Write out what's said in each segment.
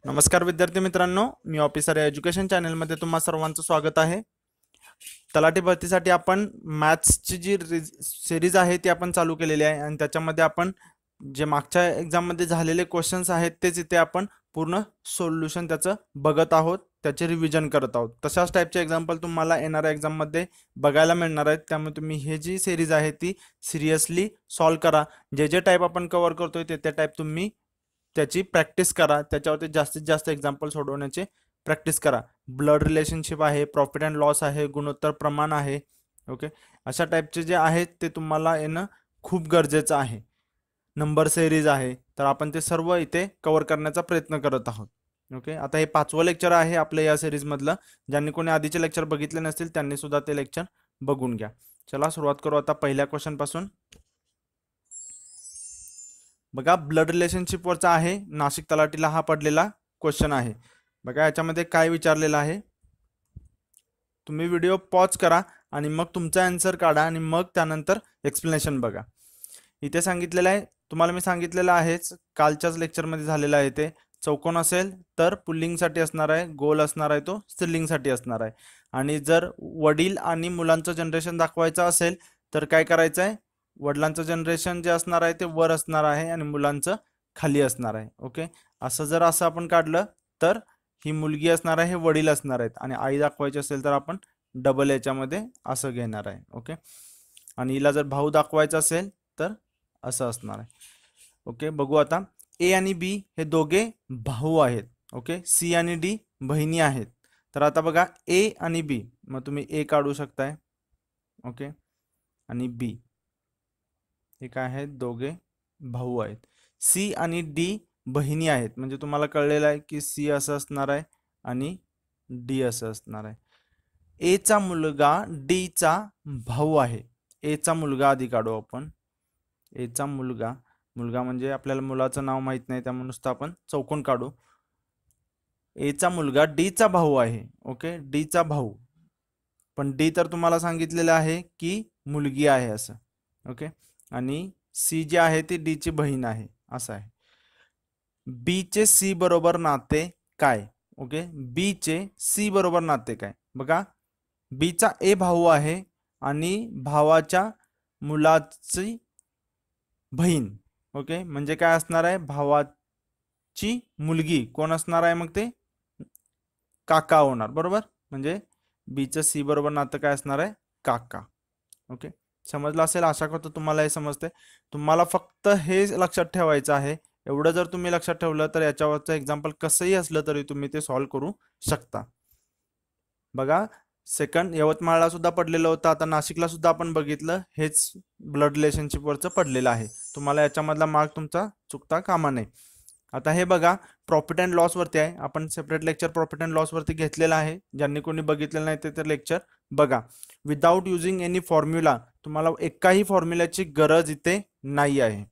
नमस्कार विद्यार्थी मित्रांनो, मी ऑफिसर या एज्युकेशन चॅनलमध्ये तुम्हा सर्वांचं स्वागत आहे. तलाठी भरतीसाठी आपण मॅथ्सची जी सिरीज आहे ती आपण चालू केलेली आहे आणि त्याच्यामध्ये आपण जे मागच्या एक्झाममध्ये झालेले क्वेश्चन्स आहेत तेच इथे आपण पूर्ण सोल्युशन त्याचं बघत आहोत, त्याचे रिव्हिजन करत आहोत. तशाच टाईपचे एक्झाम्पल तुम्हाला येणाऱ्या एक्झाममध्ये बघायला मिळणार आहेत. त्यामुळे तुम्ही हे जी सिरीज आहे ती सिरियसली सॉल्व करा. जे जे टाईप आपण कव्हर करतोय ते टाईप तुम्ही त्याची प्रॅक्टिस करा. त्याच्यावरती जास्तीत जास्त एक्झाम्पल सोडवण्याचे प्रॅक्टिस करा. ब्लड रिलेशनशिप आहे, प्रॉफिट अँड लॉस आहे, गुणोत्तर प्रमाण आहे. ओके, अशा टाईपचे जे आहेत ते तुम्हाला येणं खूप गरजेचं आहे. नंबर सिरीज आहे, तर आपण ते सर्व इथे कव्हर करण्याचा प्रयत्न करत आहोत. ओके, आता हे 5वं लेक्चर आहे आपल्या या सिरीजमधलं. ज्यांनी कोणी आधीचे लेक्चर बघितले नसतील त्यांनी सुद्धा ते लेक्चर बघून घ्या. चला सुरुवात करू आता पहिल्या क्वेश्चन पासून. बघा, ब्लड रिलेशनशिप वरचा आहे, नाशिक तलाठीला हा पडलेला क्वेश्चन आहे. बघा याच्यामध्ये काय विचारलेलं आहे. तुम्ही व्हिडिओ पॉज करा आणि मग तुमचा आन्सर काढा आणि मग त्यानंतर एक्सप्लेनेशन बघा. इथे सांगितलेलं आहे, तुम्हाला मी सांगितलेलं आहेच, कालच्याच लेक्चरमध्ये झालेलं आहे. ते चौकोन असेल तर पुल्लिंगसाठी असणार आहे, गोल असणार आहे तो स्त्रीलिंगसाठी असणार आहे. आणि जर वडील आणि मुलांचं जनरेशन दाखवायचं असेल तर काय करायचं आहे, वडिलांचं जनरेशन जे असणार आहे ते वर असणार आहे आणि मुलांचं खाली असणार आहे. ओके, असं आपण काढलं तर ही मुलगी असणार आहे, हे वडील असणार आहेत आणि आई दाखवायची असेल तर आपण डबल याच्यामध्ये असं घेणार आहे. ओके, आणि हिला जर भाऊ दाखवायचा असेल तर असं असणार आहे. ओके, बघू आता. ए आणि बी हे दोघे भाऊ आहेत. ओके, सी आणि डी बहिणी आहेत. तर आता बघा, ए आणि बी, मग तुम्ही ए काढू शकताय. ओके, आणि बी हे काय आहेत, दोघे भाऊ आहेत. सी आणि डी बहिणी आहेत, म्हणजे तुम्हाला कळलेलं आहे की सी असं असणार आहे आणि डी असं असणार आहे. ए चा मुलगा डी चा भाऊ आहे. ए चा मुलगा आधी काढू आपण. ए चा मुलगा, मुलगा म्हणजे आपल्याला मुलाचं नाव माहित नाही त्यामुळे नुसतं आपण चौकोन काढू. ए चा मुलगा डी चा भाऊ आहे. ओके, डी चा भाऊ, पण डी तर तुम्हाला सांगितलेलं आहे की मुलगी आहे असं. ओके, आणि सी जी आहे ती डी ची बहीण आहे असं आहे. बी चे सी बरोबर नाते काय. ओके, बी चे सी बरोबर नाते काय. बघा, बी चा ए भाऊ आहे आणि भावाच्या मुलाची बहीण. ओके, म्हणजे काय असणार आहे, भावाची मुलगी कोण असणार आहे, मग ते काका होणार. बरोबर, म्हणजे बी चं सी बरोबर नातं काय असणार आहे, काका. ओके, समजलं असेल, आशा करतो तुम्हाला हे समजते. तुम्हाला फक्त हे लक्षात ठेवायचं आहे. एवढं जर तुम्ही लक्षात ठेवलं तर याच्यावरचं एक्झाम्पल कसंही असलं तरी तुम्ही ते सॉल्व्ह करू शकता. बघा, सेकंड यवतमाळला सुद्धा पडलेलं होतं, आता नाशिकला सुद्धा आपण बघितलं, हेच ब्लड रिलेशनशिप वरचं पडलेलं आहे. तुम्हाला याच्यामधला मार्क तुमचा चुकता कामा नये. आता हे बघा, प्रॉफिट अँड लॉस वरती आहे. आपण separate lecture profit and loss वरती घेतलेलं आहे. ज्यांनी कोणी बघितलेलं नाही ते लेक्चर बघा. विदाउट युजिंग एनी फॉर्म्युला, तुम्हाला एकाही फॉर्म्युल्याची गरज इथे नाही आहे.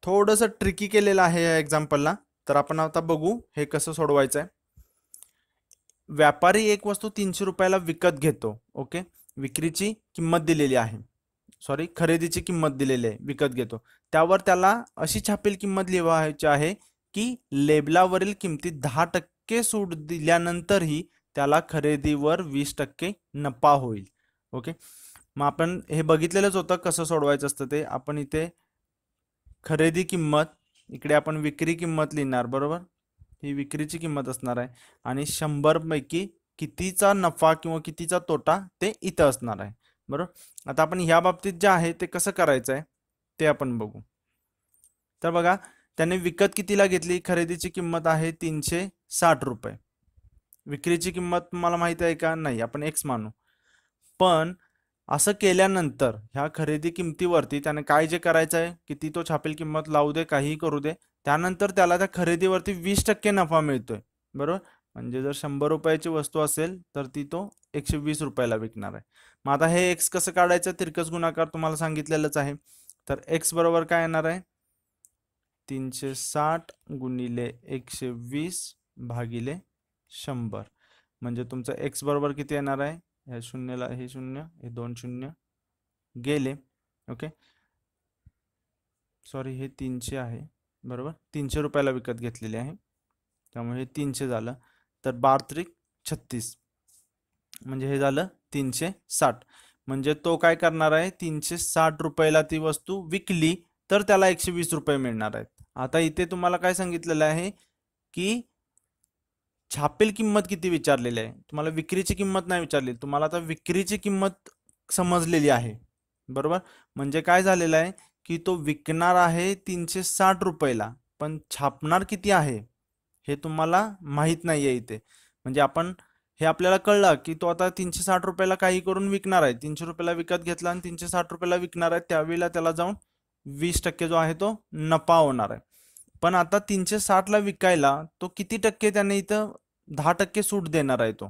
थोडंसं ट्रिकी केलेलं आहे या एक्झाम्पलला, तर आपण आता बघू हे कसं सोडवायचं आहे. व्यापारी एक वस्तू 300 रुपयाला विकत घेतो. ओके, विक्रीची किंमत दिलेली आहे, सॉरी खरेदीची किंमत दिलेली आहे, विकत घेतो. त्यावर त्याला अशी छापील किंमत लिहायची आहे की लेबलावरील किमतीत 10% सूट दिल्यानंतरही त्याला खरेदीवर 20% नफा होईल. ओके, मग आपण हे बघितलेलंच होतं कसं सोडवायचं असतं ते. आपण इथे खरेदी किंमत, इकडे आपण विक्री किंमत लिहिणार. बरोबर, ही विक्रीची किंमत असणार आहे आणि 100 पैकी कितीचा नफा किंवा कितीचा तोटा ते इथं असणार आहे. बरोबर, आता आपण ह्या बाबतीत जे आहे ते कसं करायचं आहे ते आपण बघू. तर बघा, त्याने विकत कितीला घेतली, खरेदीची किंमत आहे 360 रुपये. विक्रीची किंमत मला माहिती आहे का, नाही, आपण एक्स मानू. पण असं केल्यानंतर ह्या खरेदी किमतीवरती त्याने काय जे करायचं आहे, किती तो छापील किंमत लावू दे, काहीही करू दे, त्यानंतर त्याला त्या खरेदीवरती 20% नफा मिळतोय. बरोबर, म्हणजे जर 100 रुपयाची वस्तू असेल तर ती तो 120 रुपयाला विकणार आहे. मग आता हे एक्स कसं काढायचं, तिरकस गुणाकार तुम्हाला सांगितलेलंच आहे. तर एक्स बरोबर काय येणार आहे, 360 गुणिले 120 भागिले 100. म्हणजे तुमचं एक्स बरोबर किती येणार आहे, ह्या शून्यला हे शून्य, हे 2 शून्य गेले. ओके, सॉरी, हे 300 आहे. बरोबर, 300 रुपयाला विकत घेतलेले आहे. त्यामुळे हे 300 झालं. तर 12×3 = 36 म्हणजे हे झालं 360. म्हणजे तो काय करणार आहे, 360 रुपयाला ती वस्तू विकली तर त्याला 120 रुपये मिळणार आहेत. आता इथे तुम्हाला काय सांगितलेलं आहे की छापील किंमत किती विचारलेली आहे, तुम्हाला विक्रीची किंमत नाही विचारली. तुम्हाला आता विक्रीची किंमत समजलेली आहे, बरोबर. म्हणजे काय झालेलं आहे की तो विकणार आहे 360 रुपयाला, पण छापणार किती आहे हे तुम्हाला माहीत नाहीये इथे. म्हणजे आपण हे आपल्याला कळलं की तो आता 360 रुपयाला काही करून विकणार आहे, 300 रुपयाला विकत घेतला आणि 360 रुपयाला विकणार आहे, त्यावेळेला त्याला जाऊन 20% जो आहे तो नफा होणार आहे. पण आता 360ला विकायला तो किती टक्के त्याने इथं 10% सूट देणार आहे तो.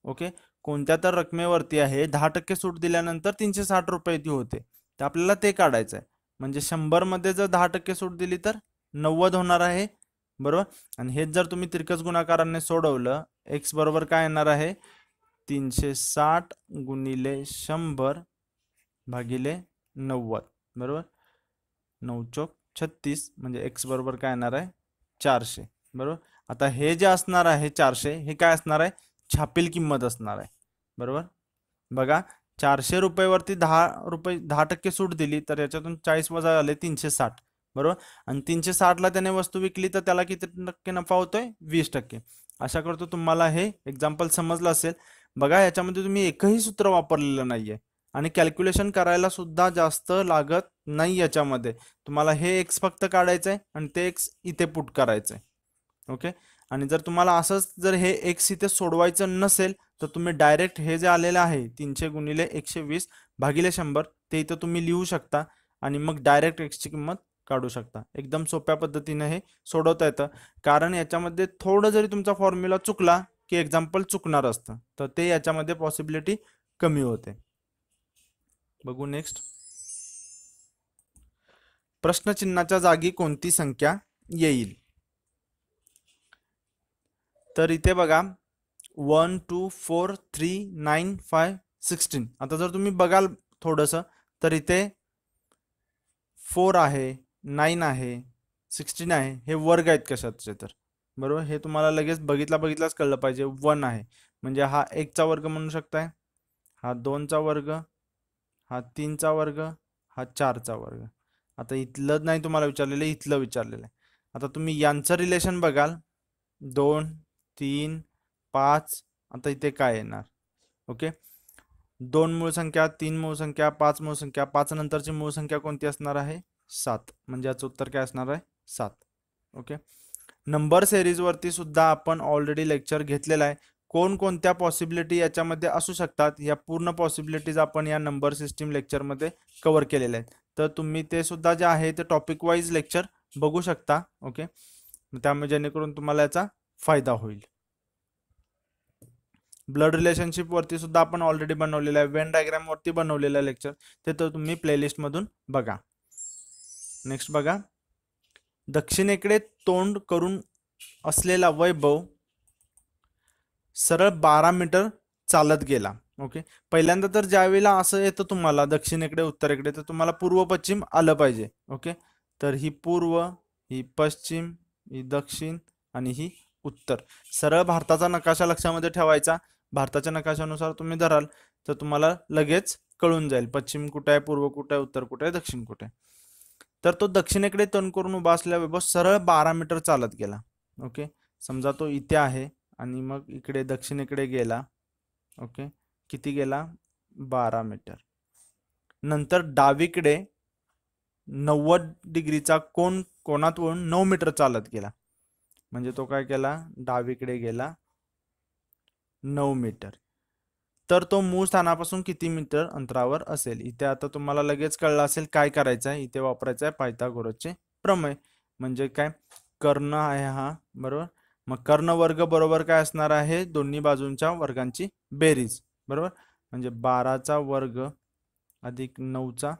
ओके, कोणत्या तर रकमेवरती आहे 10% सूट दिल्यानंतर 360 रुपये ती होते. तर आपल्याला ते काढायचं आहे. म्हणजे 100 मध्ये जर 10% सूट दिली तर 90 होणार आहे, बरोबर. आणि हेच जर तुम्ही तिरकस गुणाकाराने सोडवलं, x बरोबर काय येणार आहे, 360 गुणिले 100 भागिले 90, बरोबर. 9×4 = 36 म्हणजे x बरोबर काय येणार आहे, 400, बरोबर. आता हे जे असणार आहे 400, हे काय असणार आहे, छापील किंमत असणार आहे, बरोबर. बघा, 400 रुपयेवरती 10% सूट दिली तर याच्यातून 40 वजा झाले 360, बरोबर. आणि 360ला त्याने वस्तू विकली तर त्याला किती टक्के नफा होतोय, 20%. आशा करतो तुम्हाला हे एक्झाम्पल समजलं असेल. बघा, याच्यामध्ये तुम्ही एकही सूत्र वापरलेलं नाहीये आणि कॅल्क्युलेशन करायला सुद्धा जास्त लागत नाही. याच्यामध्ये तुम्हाला हे एक्स फक्त काढायचंय आणि ते एक्स इथे पुट करायचंय. ओके, आणि जर तुम्हाला असंच जर हे एक्स इथे सोडवायचं नसेल तर तुम्ही डायरेक्ट हे जे आलेलं आहे 300 गुणिले 120 भागिले 100 ते इथं तुम्ही लिहू शकता आणि मग डायरेक्ट एक्सची किंमत काढू शकता. एकदम सोप्या पद्धतीने हे सोडवता येतं. कारण याच्यामध्ये थोडं जरी तुमचा फॉर्म्युला चुकला की एक्झाम्पल चुकणार असतं, तर ते याच्यामध्ये पॉसिबिलिटी कमी होते. बघू नेक्स्ट. प्रश्नचिन्हाच्या जागी कोणती संख्या येईल. तर इथे बघा 1 2 4 3 9 5 16. आता जर तुम्ही बघाल थोडंसं तर इथे 4 आहे, 9 आहे, 16 आहे, हे वर्ग आहेत कशाचे तर, बरोबर. हे तुम्हाला लगेच बघितल्याच कळलं पाहिजे. 1 आहे म्हणजे हा 1 चा वर्ग म्हणू शकताय, हा 2 चा वर्ग, हा 3 चा वर्ग, हा 4 चा वर्ग. आता इथलं नाही तुम्हाला विचारलेलं, इथलं विचारलेलं आहे. आता तुम्ही यांचं रिलेशन बघाल, 2 3 5. आता इथे काय येणार, ओके. 2 मूळ संख्या, 3 मूळ संख्या, 5 मूळ संख्या, 5 नंतरची मूळ संख्या कोणती असणार आहे, 7. म्हणजे याचं उत्तर काय असणार आहे, 7. ओके. नंबर सिरीज वरती सुद्धा आपण ऑलरेडी लेक्चर घेतलेला आहे. कोणकोणत्या पॉसिबिलिटी याच्यामध्ये असू शकतात, या पूर्ण पॉसिबिलिटीज आपण या नंबर सिस्टीम लेक्चरमध्ये कव्हर केलेल्या आहेत. तर तुम्ही ते सुद्धा जे आहे ते टॉपिक वाईज लेक्चर बघू शकता. ओके, त्यामुळे जेणेकरून तुम्हाला याचा फायदा होईल. ब्लड रिलेशनशिप वरती सुद्धा आपण ऑलरेडी बनवलेलं आहे. वेन डायग्राम वरती बनवलेलं आहे लेक्चर, ते तर तुम्ही प्लेलिस्ट मधून बघा. नेक्स्ट बघा, दक्षिणेकडे तोंड करून असलेला वैभव सरळ 12 मीटर चालत गेला. ओके, पहिल्यांदा तर ज्यावेळेला असं येतं तुम्हाला दक्षिणेकडे उत्तरेकडे, तर तुम्हाला पूर्व पश्चिम आलं पाहिजे. ओके, तर ही पूर्व, ही पश्चिम, ही दक्षिण आणि ही उत्तर. सरळ भारताचा नकाशा लक्षामध्ये ठेवायचा. भारताच्या नकाशानुसार तुम्ही धराल तर तुम्हाला लगेच कळून जाईल पश्चिम कुठे आहे, पूर्व कुठे आहे, उत्तर कुठे आहे, दक्षिण कुठे आहे. तर तो दक्षिणेकडे तोंड करून उभा असलेला वैभव सरळ 12 मीटर चालत गेला. ओके, समजा तो इथे आहे आणि मग इकडे दक्षिणेकडे गेला. ओके, किती गेला, 12 मीटर. नंतर डावीकडे 90 डिग्रीचा कोनात वळून 9 मीटर चालत गेला. म्हणजे तो काय केला, डावीकडे गेला 9 मीटर. तर तो मूळ स्थानापासून किती मीटर अंतरावर असेल. इथे आता तुम्हाला लगेच कळलं असेल काय करायचं आहे. इथे वापरायचं आहे पायथागोरसचे प्रमेय. म्हणजे काय, कर्ण आहे हा, बरोबर. मग कर्ण वर्ग बरोबर काय असणार आहे, दोन्ही बाजूंच्या वर्गांची बेरीज, बरोबर. म्हणजे 12चा वर्ग अधिक 9चा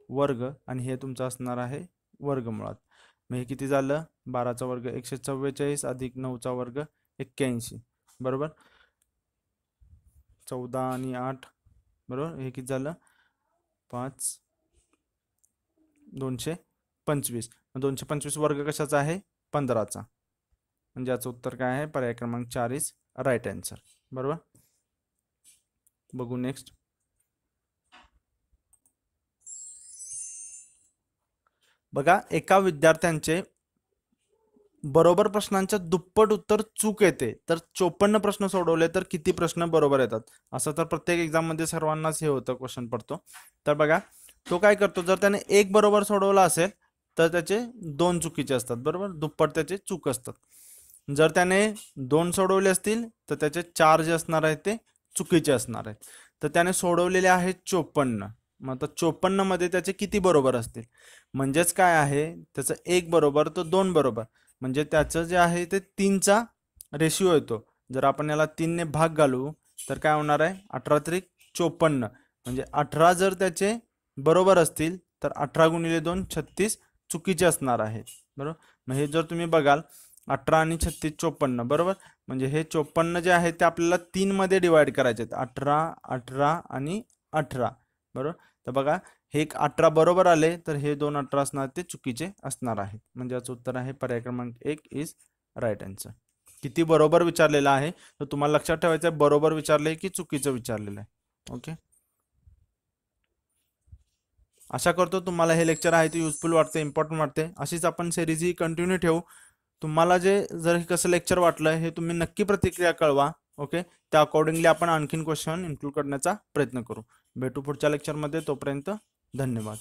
वर्ग आणि हे तुमचं असणार आहे वर्गमुळात. मग हे किती झालं, 12चा वर्ग 144 अधिक 9चा वर्ग 81, बरोबर. 14 आणि 8, बरोबर. हे किती झालं, 5 225. 225 वर्ग कशाचा आहे, 15चा. म्हणजे याचं उत्तर काय आहे, पर्याय क्रमांक 4 इज राईट आन्सर. बरोबर. बघू नेक्स्ट. बघा, एका विद्यार्थ्यांचे बरोबर प्रश्नांच्या दुप्पट उत्तर चूक येते, तर 54 प्रश्न सोडवले तर किती प्रश्न बरोबर येतात? असं तर प्रत्येक एक्झाम मध्ये सर्वांनाच हे होतं, क्वेश्चन पडतो. तर बघा, तो काय करतो, जर त्याने एक बरोबर सोडवला असेल तर त्याचे 2 चुकीचे असतात. बरोबर, दुप्पट त्याचे चूक असतात. जर त्याने 2 सोडवले असतील तर त्याचे 4 जे असणार आहेत ते चुकीचे असणार आहेत. तर त्याने सोडवलेले आहेत 54. मग आता 54 मध्ये त्याचे किती बरोबर असतील? म्हणजेच काय आहे, त्याचं 1 बरोबर तर 2 बरोबर, म्हणजे त्याचं जे आहे ते 3चा रेशिओ येतो. जर आपण याला 3 ने भाग घालू तर काय होणार आहे, 18 त्रिक 54. म्हणजे 18 जर त्याचे बरोबर असतील तर 18 गुणिले 2 36 चुकीचे असणार आहेत. बरोबर. मग हे जर तुम्ही बघाल, 18 आणि 36 54. बरोबर. म्हणजे हे 54 जे आहे ते आपल्याला 3 मध्ये डिवाइड करायचे आहेत. 18, 18 आणि 18. बरोबर. तर बघा, हे एक 18 बरोबर आले तर हे 2 18 असणार ते चुकीचे असणार आहेत. म्हणजे याचं उत्तर आहे पर्याय क्रमांक 1 इज राईट आन्सर. किती बरोबर विचारलेलं आहे तर तुम्हाला लक्षात ठेवायचं आहे, बरोबर विचारले की चुकीचं विचारलेलं आहे. ओके. आशा करतो तुम्हाला हे लेक्चर आहे ते युजफुल वाटते, इम्पॉर्टंट वाटते. अशीच आपण सिरीज ही कंटिन्यू ठेवू. तुम्हाला जे जर कसं लेक्चर वाटलं हे तुम्ही नक्की प्रतिक्रिया कळवा. ओके. त्या अकॉर्डिंगली आपण आणखीन क्वेश्चन इन्क्लूड करण्याचा प्रयत्न करू. भेटू पुढच्या लेक्चरमध्ये. तोपर्यंत धन्यवाद.